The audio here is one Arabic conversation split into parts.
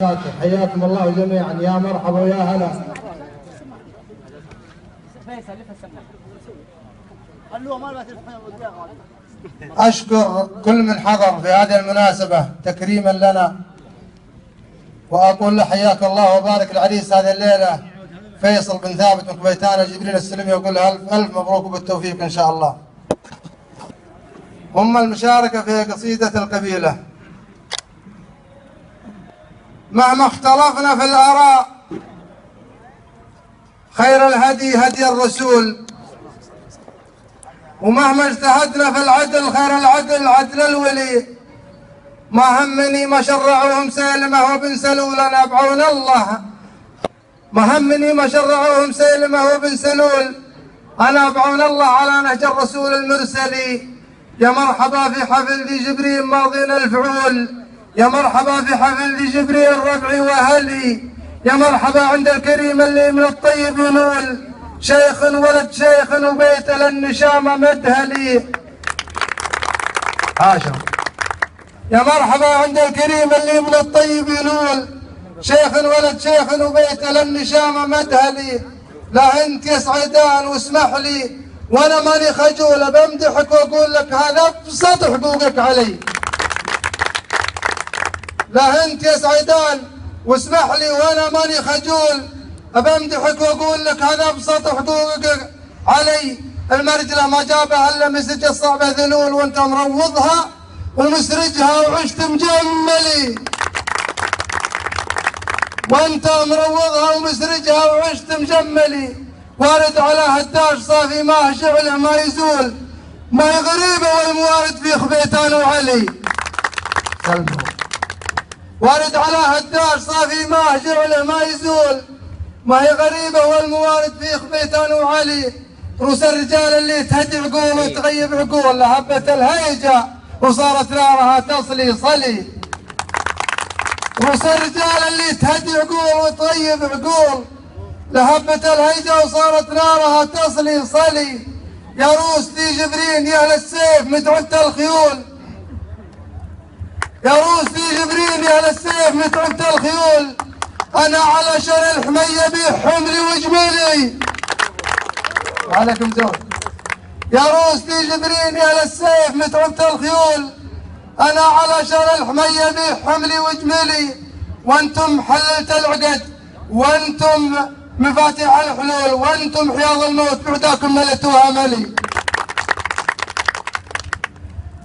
حياكم الله جميعا، يا مرحبا ويا هلا. أشكر كل من حضر في هذه المناسبة تكريما لنا، وأقول له حياك الله وبارك العريس هذه الليلة فيصل بن ثابت من كبيتان جبريل السلمي، وأقول له ألف مبروك وبالتوفيق إن شاء الله. هم المشاركة في قصيدة القبيلة. مهما اختلفنا في الآراء خير الهدي هدي الرسول، ومهما اجتهدنا في العدل خير العدل عدل الولي. ما همني ما شرعوهم سيلمة وبن سلول أنا بعون الله، ما همني ما شرعوهم سيلمة وبن سلول أنا بعون الله على نهج الرسول المرسلي. يا مرحبا في حفل ذي جبريل ماضين الفعول، يا مرحبا في حفل ذي جبريل ربعي وأهلي، يا مرحبا عند الكريم اللي من الطيب ينول، شيخ ولد شيخ وبيت للنشامة مدهلي. حاشا. يا مرحبا عند الكريم اللي من الطيب ينول، شيخ ولد شيخ وبيت للنشامة مدهلي. لا انت يا سعيدان واسمح لي وانا ماني خجول بمدحك واقول لك هذا ابسط حقوقك علي. لا انت يا سعيدان واسمح لي وانا ماني خجول بمدحك واقول لك هذا ابسط حقوقك علي. المرجله ما جابها الا مسج الصعبه ذلول وانت مروضها ومسرجها وعشت مجملي، وانت مروضها ومسرجها وعشت مجملي. وارد على هداش صافي ماه شعله ما يزول، ما هي غريبه والموارد في خبيتان وعلي. وارد على هداش صافي ماه شعله ما يزول، ما هي غريبه والموارد في خبيتان وعلي. روس الرجال اللي تهدي عقول وتغيب عقول لهبه الهيجه وصارت نارها تصلي صلي. روس الرجال اللي تهدي عقول وتغيب عقول لهبة الهيجة وصارت نارها تصلي صلي. يا روس ذي جبرين يا أهل السيف متعبة الخيول، يا روس ذي جبرين يا أهل السيف متعبة الخيول، أنا على شر الحمية بحمري وجميلي. وعليكم زود. يا روس ذي جبرين يا أهل السيف متعبة الخيول، أنا على شر الحمية بحملي وجميلي. وأنتم حللت العقد وأنتم مفاتيح الحلول، وانتم حياض الموت بعداكم ملتوها ملي.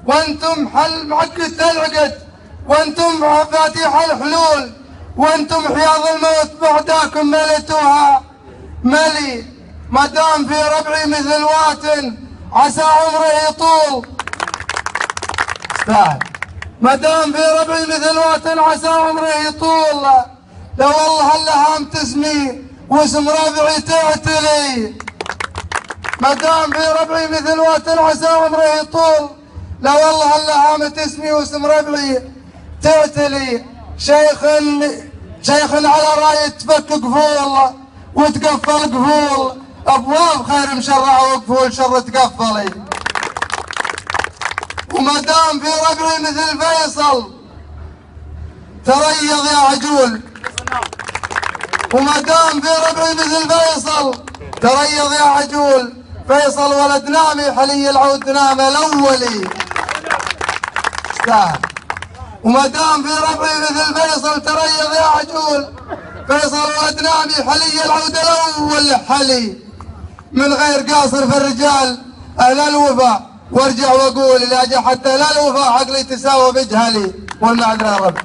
وانتم حل معقد العقد وانتم مفاتيح الحلول، وانتم حياض الموت بعداكم ملتوها ملي. ما دام في ربعي مثل واتن عسى عمره يطول، ما دام في ربعي مثل واتن عسى عمره يطول. لو والله اللهام تسمي واسم ربعي تعتلي، ما دام في ربعي مثل واتن عسى عمره يطول. لا والله اللهام تسمي واسم ربعي تعتلي. شيخ على راي تفك قفول وتقفل قفول، ابواب خير مشرعه وقفول شر تقفلي. وما دام في ربعي مثل فيصل تريض يا عجول، وما دام في ربعي مثل فيصل تريض يا عجول. فيصل ولد نامي حلي العود نامه الاولي. وما دام في ربعي مثل فيصل تريض يا عجول، فيصل ولد نامي حلي العود الاول حلي. من غير قاصر في الرجال اهل الوفا، وارجع واقول لا حتى لا الوفا عقلي تساوى بجهلي. والمعذره يا رب.